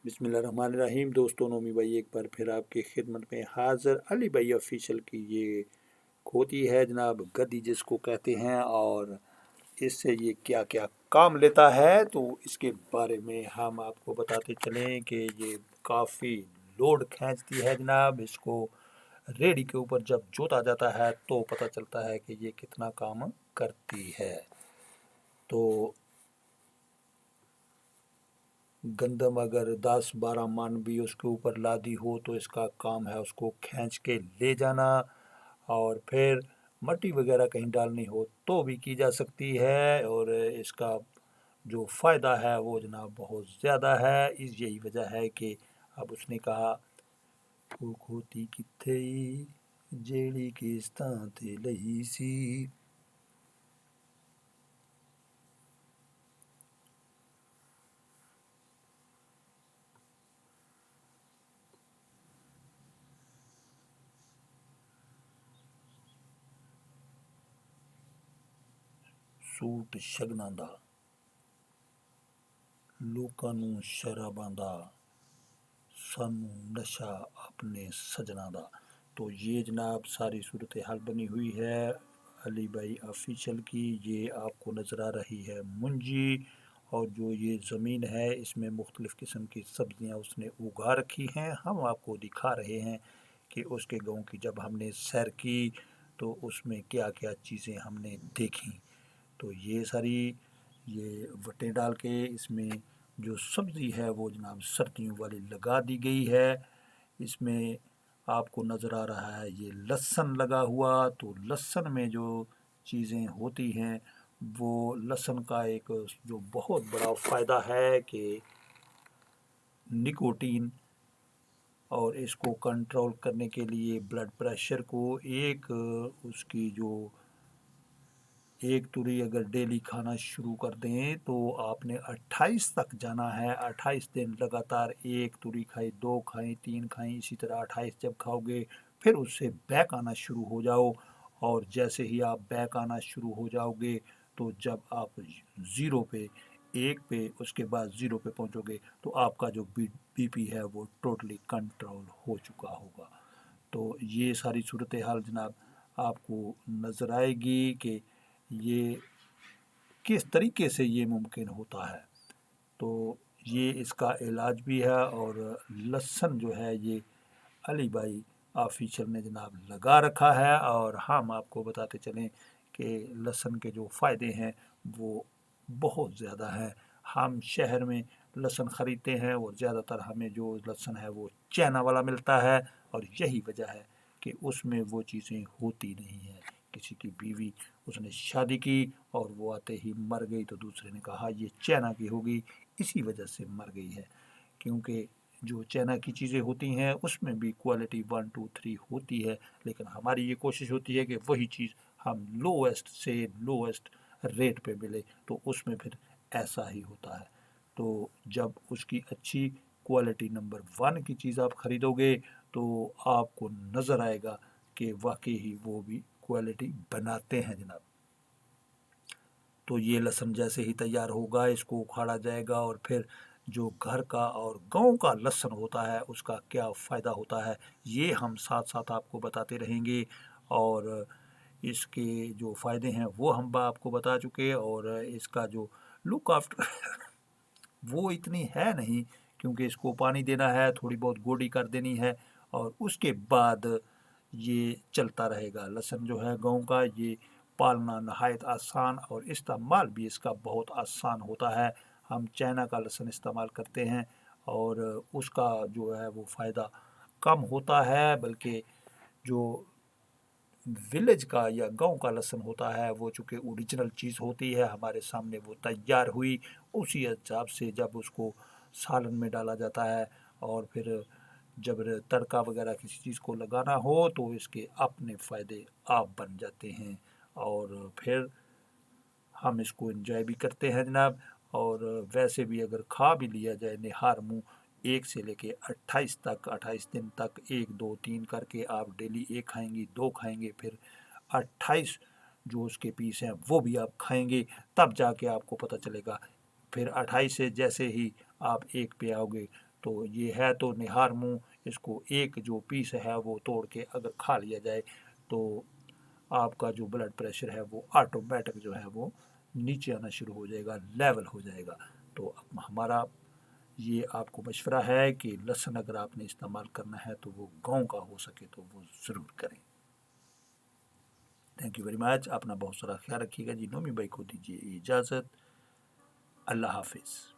बिस्मिल्लाहिर्रहमानिर्रहीम। दोस्तों, नोमी भाई एक बार फिर आपकी खिदमत में हाज़िर। अली भाई ऑफिशियल की ये होती है जनाब गद्दी जिसको कहते हैं, और इससे ये क्या क्या काम लेता है तो इसके बारे में हम आपको बताते चलें कि ये काफ़ी लोड खींचती है जनाब। इसको रेडी के ऊपर जब जोता जाता है तो पता चलता है कि ये कितना काम करती है। तो गंदम अगर 10-12 मन भी उसके ऊपर लादी हो तो इसका काम है उसको खींच के ले जाना, और फिर मट्टी वगैरह कहीं डालनी हो तो भी की जा सकती है। और इसका जो फ़ायदा है वो जनाब बहुत ज़्यादा है। इस यही वजह है कि अब उसने कहा वो खोती किथे जेड़ी किस्तां ते लही सी। सूट शगनां दा लोकां नूं शराबां दा सानू नशा अपने सजना दा। तो ये जनाब सारी सूरत हाल बनी हुई है अली भाई ऑफिशियल की। ये आपको नज़र आ रही है मुंजी, और जो ये ज़मीन है इसमें मुख्तलिफ़ किस्म की सब्ज़ियाँ उसने उगा रखी हैं। हम आपको दिखा रहे हैं कि उसके गांव की जब हमने सैर की तो उसमें क्या क्या चीज़ें हमने देखी। तो ये सारी ये वटें डाल के इसमें जो सब्ज़ी है वो जनाब सर्दियों वाली लगा दी गई है। इसमें आपको नज़र आ रहा है ये लहसुन लगा हुआ। तो लहसुन में जो चीज़ें होती हैं वो लहसुन का एक जो बहुत बड़ा फ़ायदा है कि निकोटीन, और इसको कंट्रोल करने के लिए ब्लड प्रेशर को एक उसकी जो एक तुरी अगर डेली खाना शुरू कर दें तो आपने 28 तक जाना है। 28 दिन लगातार एक तुरी खाई, 2 खाई, 3 खाई, इसी तरह 28 जब खाओगे फिर उससे बैक आना शुरू हो जाओ। और जैसे ही आप बैक आना शुरू हो जाओगे तो जब आप ज़ीरो पे, एक पे, उसके बाद ज़ीरो पे पहुंचोगे तो आपका जो बीपी है वो टोटली कंट्रोल हो चुका होगा। तो ये सारी सूरत हाल जनाब आपको नज़र आएगी कि ये किस तरीके से ये मुमकिन होता है। तो ये इसका इलाज भी है। और लहसुन जो है ये अली भाई ऑफिशियल ने जनाब लगा रखा है, और हम आपको बताते चलें कि लहसुन के जो फ़ायदे हैं वो बहुत ज़्यादा हैं। हम शहर में लहसुन ख़रीदते हैं और ज़्यादातर हमें जो लहसुन है वो चाइना वाला मिलता है, और यही वजह है कि उसमें वो चीज़ें होती नहीं हैं। किसी की बीवी उसने शादी की और वो आते ही मर गई तो दूसरे ने कहा ये चाइना की होगी, इसी वजह से मर गई है। क्योंकि जो चाइना की चीज़ें होती हैं उसमें भी क्वालिटी 1 2 3 होती है, लेकिन हमारी ये कोशिश होती है कि वही चीज़ हम लोएस्ट से लोएस्ट रेट पे मिले, तो उसमें फिर ऐसा ही होता है। तो जब उसकी अच्छी क्वालिटी नंबर 1 की चीज़ आप ख़रीदोगे तो आपको नज़र आएगा कि वाकई ही वो भी क्वालिटी बनाते हैं जनाब। तो ये लहसुन जैसे ही तैयार होगा इसको उखाड़ा जाएगा, और फिर जो घर का और गांव का लहसुन होता है उसका क्या फ़ायदा होता है ये हम साथ साथ आपको बताते रहेंगे। और इसके जो फ़ायदे हैं वो हम आपको बता चुके, और इसका जो लुक आफ्टर वो इतनी है नहीं, क्योंकि इसको पानी देना है, थोड़ी बहुत गोडी कर देनी है, और उसके बाद ये चलता रहेगा। लहसुन जो है गाँव का ये पालना नहायत आसान, और इस्तेमाल भी इसका बहुत आसान होता है। हम चाइना का लहसुन इस्तेमाल करते हैं और उसका जो है वो फ़ायदा कम होता है, बल्कि जो विलेज का या गांव का लहसुन होता है वो चूँकि ओरिजिनल चीज़ होती है, हमारे सामने वो तैयार हुई, उसी हिसाब से जब उसको सालन में डाला जाता है, और फिर जब तड़का वगैरह किसी चीज़ को लगाना हो तो इसके अपने फ़ायदे आप बन जाते हैं। और फिर हम इसको एंजॉय भी करते हैं जनाब। और वैसे भी अगर खा भी लिया जाए निहार मुँह, 1 से लेके 28 तक, 28 दिन तक 1 2 3 करके आप डेली 1 खाएंगी, 2 खाएंगे, फिर 28 जो उसके पीस हैं वो भी आप खाएंगे, तब जाके आपको पता चलेगा। फिर 28 से जैसे ही आप 1 पे आओगे تو یہ ہے تو نہار منہ، اس کو ایک جو پیس ہے وہ توڑ کے اگر کھا لیا جائے تو آپ کا جو بلڈ پریشر ہے وہ آٹومیٹک جو ہے وہ نیچے آنا شروع ہو جائے گا، لیول ہو جائے گا۔ تو ہمارا یہ آپ کو مشورہ ہے کہ لہسن اگر آپ نے استعمال کرنا ہے تو وہ گاؤں کا ہو سکے تو وہ ضرور کریں۔ تھینک یو ویری مچ، اپنا بہت سارا خیال رکھیے گا جی۔ نومی بھائی کو دیجیے اجازت، اللہ حافظ۔